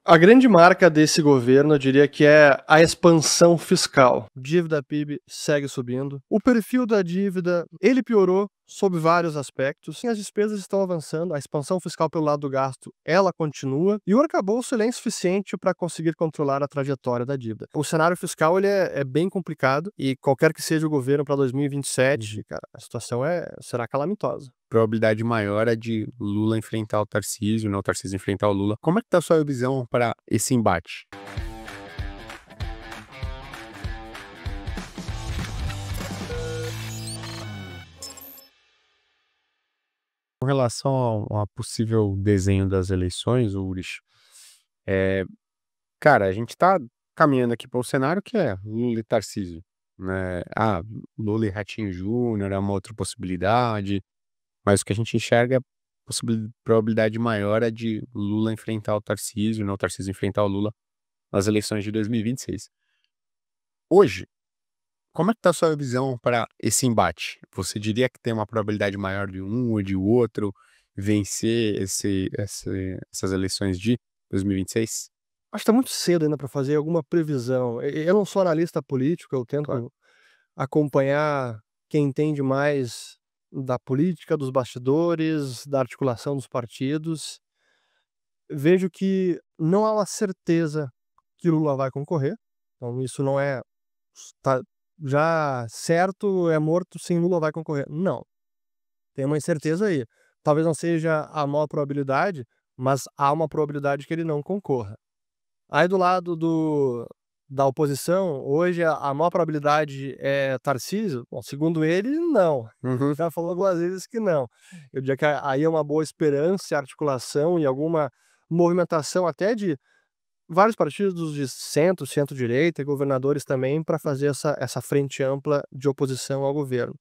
A grande marca desse governo, eu diria que é a expansão fiscal. Dívida PIB segue subindo. O perfil da dívida, ele piorou sob vários aspectos. E as despesas estão avançando, a expansão fiscal pelo lado do gasto, ela continua. E o arcabouço ele é insuficiente para conseguir controlar a trajetória da dívida. O cenário fiscal ele é bem complicado e qualquer que seja o governo para 2027, cara, a situação será calamitosa. Probabilidade maior é de Lula enfrentar o Tarcísio, não o Tarcísio enfrentar o Lula. Como é que tá a sua visão para esse embate? Com relação ao possível desenho das eleições, Ulrich, é, cara, a gente tá caminhando aqui para um cenário que é Lula e Tarcísio, né? Lula e Ratinho Júnior é uma outra possibilidade, mas o que a gente enxerga é probabilidade maior é de Lula enfrentar o Tarcísio, não o Tarcísio enfrentar o Lula nas eleições de 2026. Hoje, como é que tá a sua visão para esse embate? Você diria que tem uma probabilidade maior de um ou de outro vencer essas eleições de 2026? Acho que tá muito cedo ainda para fazer alguma previsão. Eu não sou analista político, eu Claro. tento acompanhar quem entende mais da política, dos bastidores, da articulação dos partidos. Vejo que não há uma certeza que Lula vai concorrer, então isso não é tá já certo, é morto, sim, Lula vai concorrer. Não, tem uma incerteza aí. Talvez não seja a maior probabilidade, mas há uma probabilidade que ele não concorra. Aí do lado da oposição, hoje a maior probabilidade é Tarcísio? Bom, segundo ele, não. Uhum. Já falou algumas vezes que não. Eu diria que aí é uma boa esperança, articulação e alguma movimentação até de vários partidos de centro, centro-direita e governadores também para fazer essa frente ampla de oposição ao governo.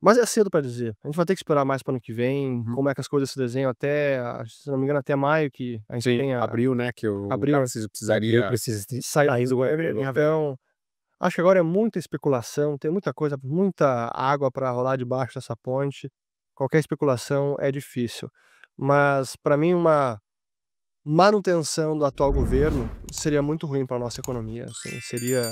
Mas é cedo para dizer. A gente vai ter que esperar mais para o ano que vem, Uhum. como é que as coisas se desenham até, se não me engano, até maio que a gente Sim, tem a abril, né, que o abril. Tarcísio Abril precisaria precisa Sai sair do governo. então, acho que agora é muita especulação, tem muita coisa, muita água para rolar debaixo dessa ponte. Qualquer especulação é difícil. Mas para mim uma manutenção do atual governo seria muito ruim para nossa economia, assim, seria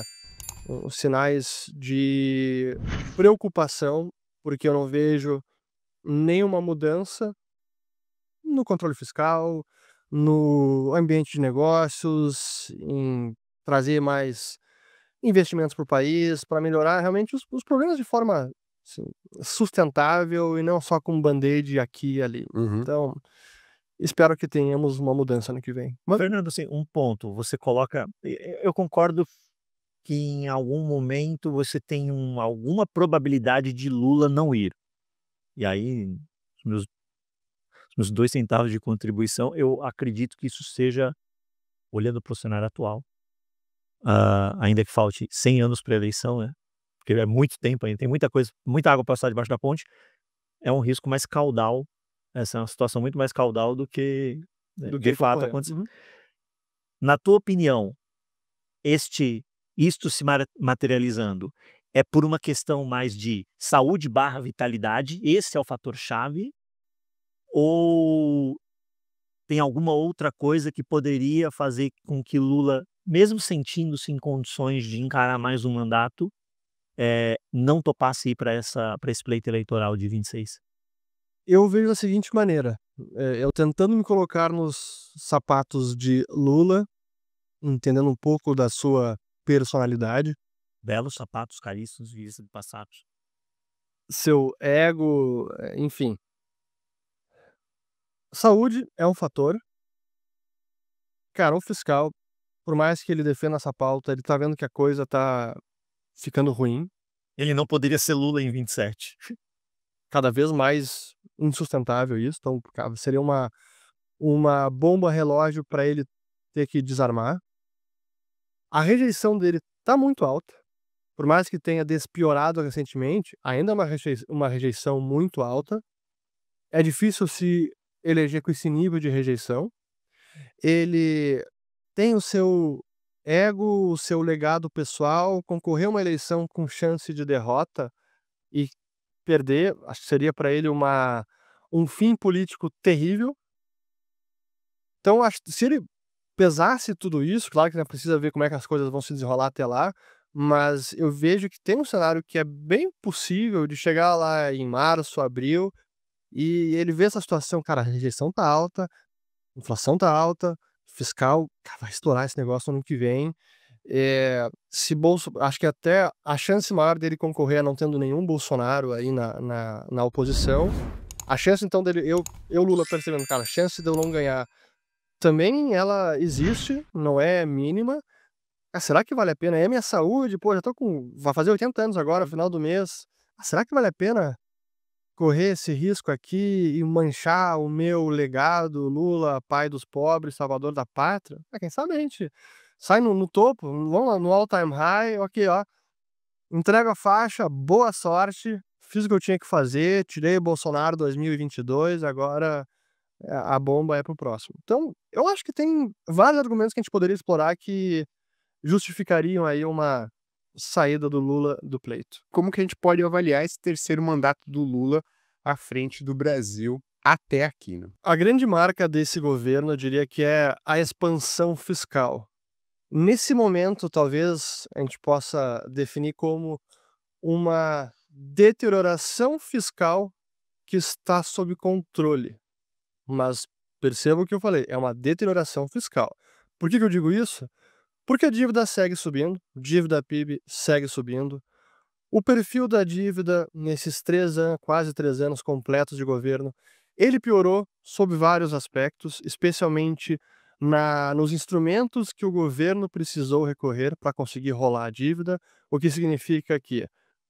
sinais de preocupação, porque eu não vejo nenhuma mudança no controle fiscal, no ambiente de negócios, em trazer mais investimentos para o país, para melhorar realmente os problemas de forma, assim, sustentável e não só com band-aid aqui e ali. uhum. Então, espero que tenhamos uma mudança ano que vem. Mas, Fernando, assim, um ponto, você coloca eu concordo que em algum momento você tem alguma probabilidade de Lula não ir. E aí, os meus os meus 2 centavos de contribuição, eu acredito que isso seja, olhando para o cenário atual, ainda que falte 100 anos para a eleição, né, porque é muito tempo ainda, tem muita coisa, muita água para passar debaixo da ponte, é um risco mais caudal, essa é uma situação muito mais caudal do que, Do de que fato concorrer. acontecer. Na tua opinião, isto se materializando, é por uma questão mais de saúde/vitalidade, esse é o fator chave, ou tem alguma outra coisa que poderia fazer com que Lula, mesmo sentindo-se em condições de encarar mais um mandato, não topasse ir para esse pleito eleitoral de 26? Eu vejo da seguinte maneira, eu tentando me colocar nos sapatos de Lula, entendendo um pouco da sua personalidade, Belos sapatos, caríssimos, diga-se de passagem. seu ego, enfim. Saúde é um fator. Cara, o fiscal, por mais que ele defenda essa pauta, ele tá vendo que a coisa tá ficando ruim, Ele não poderia ser Lula em 27. cada vez mais insustentável isso, então, cara, seria uma bomba relógio para ele ter que desarmar. A rejeição dele tá muito alta, por mais que tenha despiorado recentemente, ainda é uma rejeição muito alta. É difícil se eleger com esse nível de rejeição. Ele tem o seu ego, o seu legado pessoal, concorrer a uma eleição com chance de derrota e perder, acho que seria para ele um fim político terrível. Então acho que se ele pesasse tudo isso, claro que ainda precisa ver como é que as coisas vão se desenrolar até lá, mas eu vejo que tem um cenário que é bem possível de chegar lá em março, abril, e ele vê essa situação, cara, a rejeição tá alta, inflação tá alta, fiscal, cara, vai estourar esse negócio no ano que vem. Se Bolso acho que até a chance maior dele concorrer não tendo nenhum Bolsonaro aí na oposição, a chance então dele Lula percebendo, cara, a chance de eu não ganhar também ela existe, não é mínima. Ah, será que vale a pena? É minha saúde, pô, já tô com vai fazer 80 anos agora, final do mês. Ah, será que vale a pena correr esse risco aqui e manchar o meu legado, Lula, pai dos pobres, salvador da pátria? Ah, quem sabe a gente sai no topo, vamos lá no all time high, ok, ó, entrego a faixa, boa sorte, fiz o que eu tinha que fazer, tirei o Bolsonaro 2022, agora a bomba é para o próximo. Então, eu acho que tem vários argumentos que a gente poderia explorar que justificariam aí uma saída do Lula do pleito. Como que a gente pode avaliar esse terceiro mandato do Lula à frente do Brasil até aqui, né? A grande marca desse governo, eu diria que é a expansão fiscal. Nesse momento, talvez a gente possa definir como uma deterioração fiscal que está sob controle. Mas perceba o que eu falei, é uma deterioração fiscal. Por que eu digo isso? Porque a dívida segue subindo, dívida PIB segue subindo. O perfil da dívida nesses 3 anos, quase 3 anos completos de governo, ele piorou sob vários aspectos, especialmente nos instrumentos que o governo precisou recorrer para conseguir rolar a dívida, o que significa que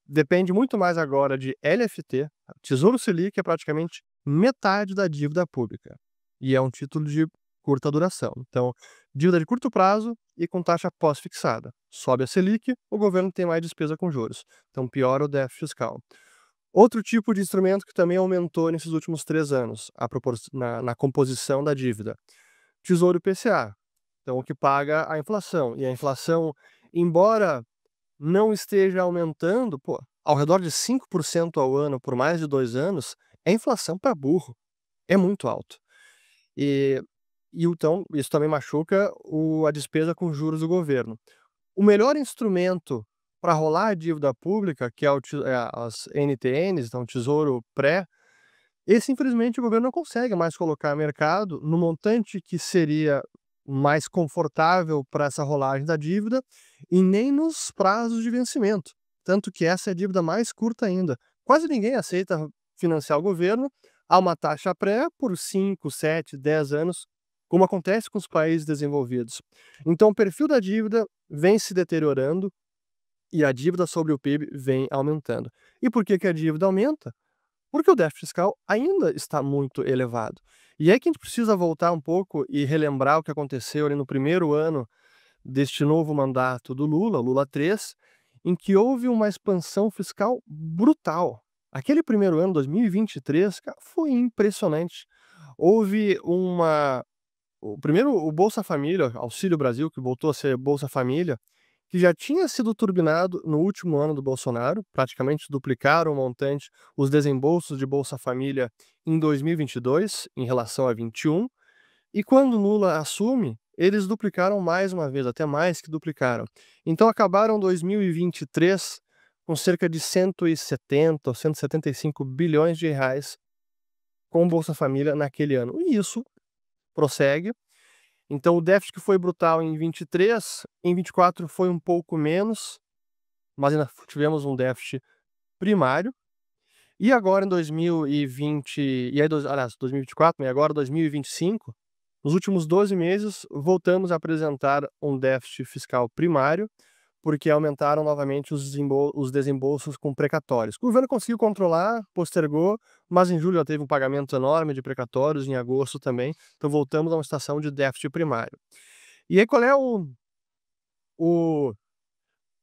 depende muito mais agora de LFT, Tesouro Selic é praticamente metade da dívida pública, e é um título de curta duração. Então, dívida de curto prazo e com taxa pós-fixada. Sobe a Selic, o governo tem mais despesa com juros. Então, piora o déficit fiscal. Outro tipo de instrumento que também aumentou nesses últimos 3 anos, na composição da dívida. Tesouro IPCA, então o que paga a inflação. E a inflação, embora não esteja aumentando, pô, ao redor de 5% ao ano por mais de 2 anos, é inflação para burro. É muito alto. E então isso também machuca a despesa com juros do governo. O melhor instrumento para rolar a dívida pública, que é as NTNs, então Tesouro Pré, esse infelizmente o governo não consegue mais colocar no mercado no montante que seria mais confortável para essa rolagem da dívida e nem nos prazos de vencimento. Tanto que essa é a dívida mais curta ainda. Quase ninguém aceita financiar o governo a uma taxa pré por 5, 7, 10 anos, como acontece com os países desenvolvidos. Então o perfil da dívida vem se deteriorando e a dívida sobre o PIB vem aumentando. E por que a dívida aumenta? Porque o déficit fiscal ainda está muito elevado. E é que a gente precisa voltar um pouco e relembrar o que aconteceu ali no primeiro ano deste novo mandato do Lula, Lula 3, em que houve uma expansão fiscal brutal. Aquele primeiro ano, 2023, cara, foi impressionante. Houve o Bolsa Família, Auxílio Brasil, que voltou a ser Bolsa Família, que já tinha sido turbinado no último ano do Bolsonaro, praticamente duplicaram o montante, os desembolsos de Bolsa Família em 2022 em relação a 21, e quando Lula assume, eles duplicaram mais uma vez, até mais que duplicaram. Então acabaram 2023 com cerca de 170 ou 175 bilhões de reais com Bolsa Família naquele ano. E isso prossegue. Então o déficit que foi brutal em 23, em 24 foi um pouco menos, mas ainda tivemos um déficit primário. E agora em 2020, e aí, aliás, 2024, e agora 2025, nos últimos 12 meses, voltamos a apresentar um déficit fiscal primário, porque aumentaram novamente os desembolsos com precatórios. O governo conseguiu controlar, postergou, mas em julho já teve um pagamento enorme de precatórios, em agosto também, então voltamos a uma situação de déficit primário. E aí qual é o,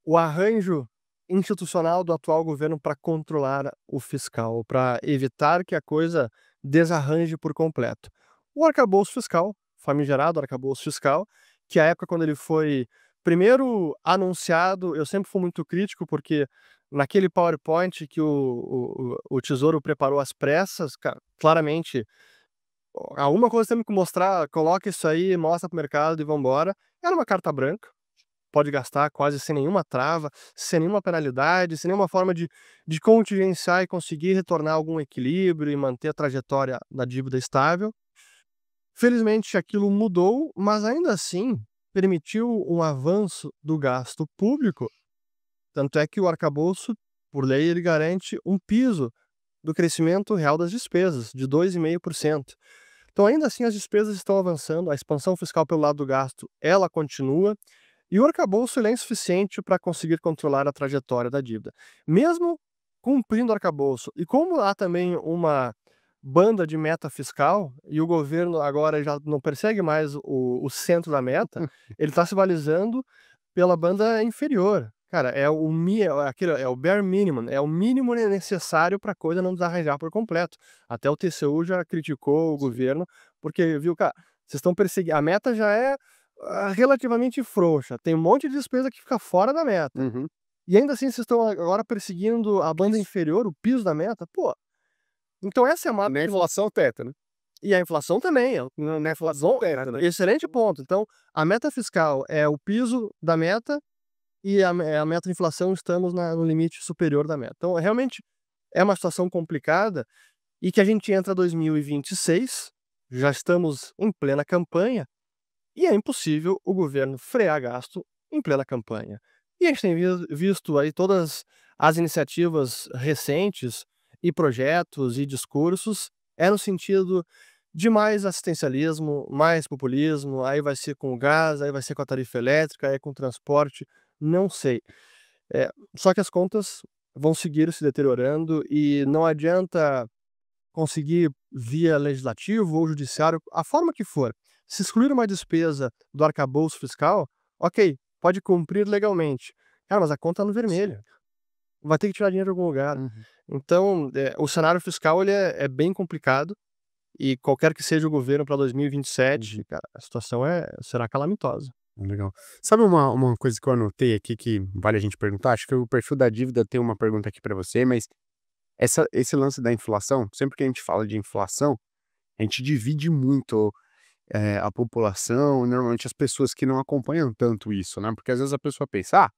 o arranjo institucional do atual governo para controlar o fiscal, para evitar que a coisa desarranje por completo? O arcabouço fiscal, famigerado arcabouço fiscal, que a época quando ele foi primeiro anunciado, eu sempre fui muito crítico, porque naquele PowerPoint que o Tesouro preparou às pressas, claramente alguma coisa temos que mostrar, coloca isso aí, mostra para o mercado e vamos embora. Era uma carta branca, pode gastar quase sem nenhuma trava, sem nenhuma penalidade, sem nenhuma forma de contingenciar e conseguir retornar algum equilíbrio e manter a trajetória da dívida estável. Felizmente aquilo mudou, mas ainda assim permitiu um avanço do gasto público, tanto é que o arcabouço, por lei, ele garante um piso do crescimento real das despesas, de 2,5%. Então ainda assim as despesas estão avançando, a expansão fiscal pelo lado do gasto, ela continua, e o arcabouço ele é insuficiente para conseguir controlar a trajetória da dívida. Mesmo cumprindo o arcabouço, e como há também uma banda de meta fiscal, e o governo agora já não persegue mais o centro da meta, ele está se balizando pela banda inferior. Cara, é o bare minimum, é o mínimo necessário para a coisa não desarranjar por completo. Até o TCU já criticou o governo, porque viu, cara, vocês estão perseguindo, a meta já é relativamente frouxa, tem um monte de despesa que fica fora da meta. Uhum. E ainda assim vocês estão agora perseguindo a banda inferior, o piso da meta, pô. Então essa é a mata Na que inflação teto, né? e a inflação também, na inflação excelente ponto. Então, a meta fiscal é o piso da meta e a meta de inflação estamos no limite superior da meta. Então, realmente é uma situação complicada e que a gente entra 2026, já estamos em plena campanha e é impossível o governo frear gasto em plena campanha. E a gente tem visto aí todas as iniciativas recentes e projetos e discursos no sentido de mais assistencialismo, mais populismo, aí vai ser com o gás, aí vai ser com a tarifa elétrica, aí com o transporte, não sei. Só que as contas vão seguir se deteriorando e não adianta conseguir via legislativo ou judiciário, a forma que for, se excluir uma despesa do arcabouço fiscal, ok, pode cumprir legalmente. Cara, mas a conta tá no vermelho. Vai ter que tirar dinheiro de algum lugar. Uhum. Então, o cenário fiscal ele é bem complicado e qualquer que seja o governo para 2027, cara, a situação será calamitosa. Legal. Sabe uma coisa que eu anotei aqui que vale a gente perguntar? Acho que o perfil da dívida tem uma pergunta aqui para você, mas esse lance da inflação, sempre que a gente fala de inflação, a gente divide muito a população, normalmente as pessoas que não acompanham tanto isso, né? Porque às vezes a pessoa pensa,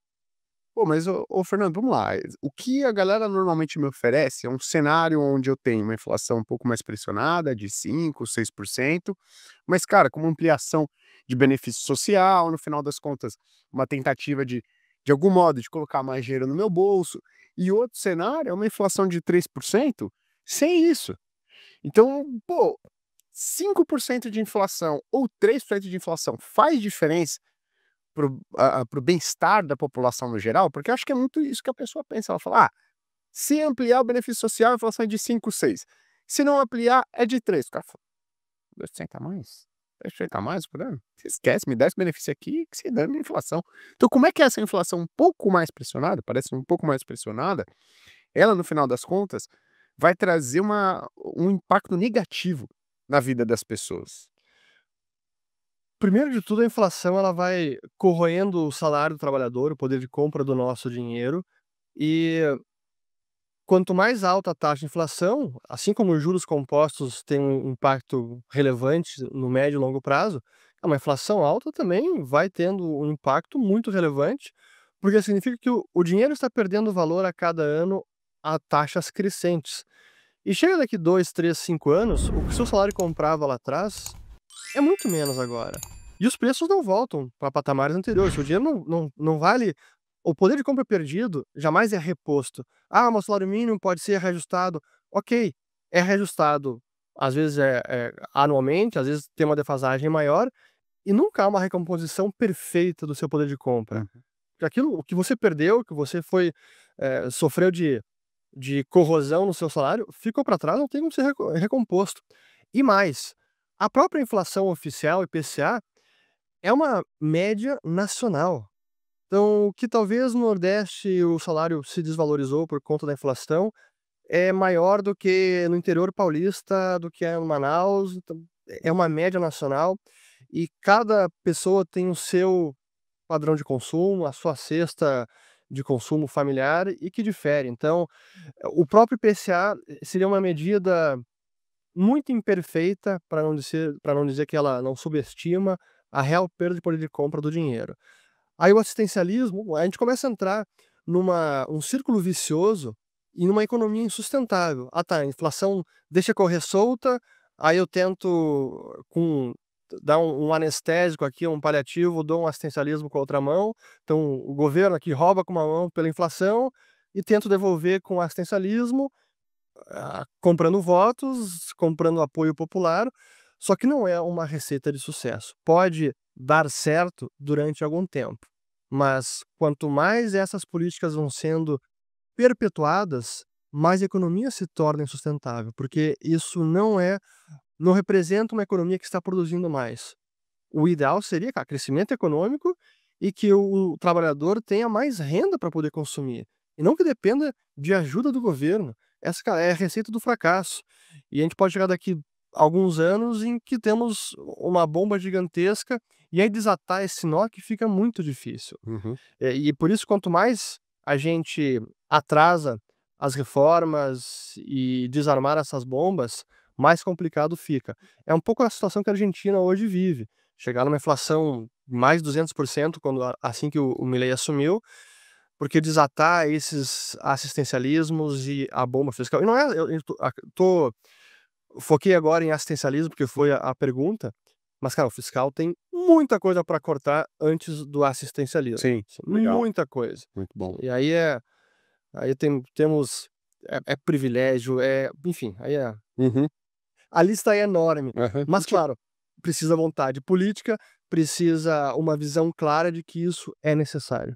pô, mas ô Fernando, vamos lá, o que a galera normalmente me oferece é um cenário onde eu tenho uma inflação um pouco mais pressionada, de 5, 6%, mas, cara, com uma ampliação de benefício social, no final das contas, uma tentativa de algum modo, de colocar mais dinheiro no meu bolso, e outro cenário é uma inflação de 3% sem isso. Então, pô, 5% de inflação ou 3% de inflação faz diferença para o bem-estar da população no geral? Porque eu acho que é muito isso que a pessoa pensa. Ela fala: se ampliar o benefício social, a inflação é de 5, 6. Se não ampliar, é de 3. O cara fala: 2% a mais? 10% a mais por ano? Você esquece, me dá esse benefício aqui que se dane a inflação. Então, como é que é essa inflação um pouco mais pressionada, parece um pouco mais pressionada, ela, no final das contas, vai trazer um impacto negativo na vida das pessoas? Primeiro de tudo, a inflação ela vai corroendo o salário do trabalhador, o poder de compra do nosso dinheiro, e quanto mais alta a taxa de inflação, assim como os juros compostos têm um impacto relevante no médio e longo prazo, uma inflação alta também vai tendo um impacto muito relevante, porque significa que o dinheiro está perdendo valor a cada ano a taxas crescentes. E chega daqui 2, 3, 5 anos, o que o seu salário comprava lá atrás é muito menos agora. E os preços não voltam para patamares anteriores. O dinheiro não vale. O poder de compra perdido jamais é reposto. Ah, meu salário mínimo pode ser reajustado. Ok, é reajustado. Às vezes anualmente, às vezes tem uma defasagem maior, e nunca há uma recomposição perfeita do seu poder de compra. Uhum. Porque aquilo o que você perdeu, que você sofreu de corrosão no seu salário, ficou para trás, não tem como ser recomposto. E mais, a própria inflação oficial, IPCA, é uma média nacional. Então, o que talvez no Nordeste o salário se desvalorizou por conta da inflação, é maior do que no interior paulista, do que é em Manaus, então, é uma média nacional, e cada pessoa tem o seu padrão de consumo, a sua cesta de consumo familiar e que difere. Então, o próprio IPCA seria uma medida muito imperfeita, para não dizer que ela não subestima a real perda de poder de compra do dinheiro. Aí o assistencialismo, a gente começa a entrar um círculo vicioso e numa economia insustentável. Ah tá, a inflação deixa correr solta, aí eu tento dar um anestésico aqui, um paliativo, dou um assistencialismo com a outra mão, então o governo aqui rouba com uma mão pela inflação e tento devolver com assistencialismo, comprando votos, comprando apoio popular, só que não é uma receita de sucesso. Pode dar certo durante algum tempo, mas quanto mais essas políticas vão sendo perpetuadas, mais a economia se torna insustentável, porque isso não representa uma economia que está produzindo mais. O ideal seria, cara, crescimento econômico e que o trabalhador tenha mais renda para poder consumir, e não que dependa de ajuda do governo. Essa, cara, é a receita do fracasso. E a gente pode chegar daqui alguns anos em que temos uma bomba gigantesca, e aí desatar esse nó que fica muito difícil. Uhum. E por isso, quanto mais a gente atrasa as reformas e desarmar essas bombas, mais complicado fica. É um pouco a situação que a Argentina hoje vive. Chegar numa inflação mais de 200% assim que o Milei assumiu, porque desatar esses assistencialismos e a bomba fiscal. E não é, foquei agora em assistencialismo, porque foi a pergunta, mas, cara, o fiscal tem muita coisa para cortar antes do assistencialismo. Sim, legal. Muita coisa. Muito bom. E aí temos privilégio, enfim, Uhum. a lista é enorme. Aham. Mas claro, precisa vontade política, precisa uma visão clara de que isso é necessário.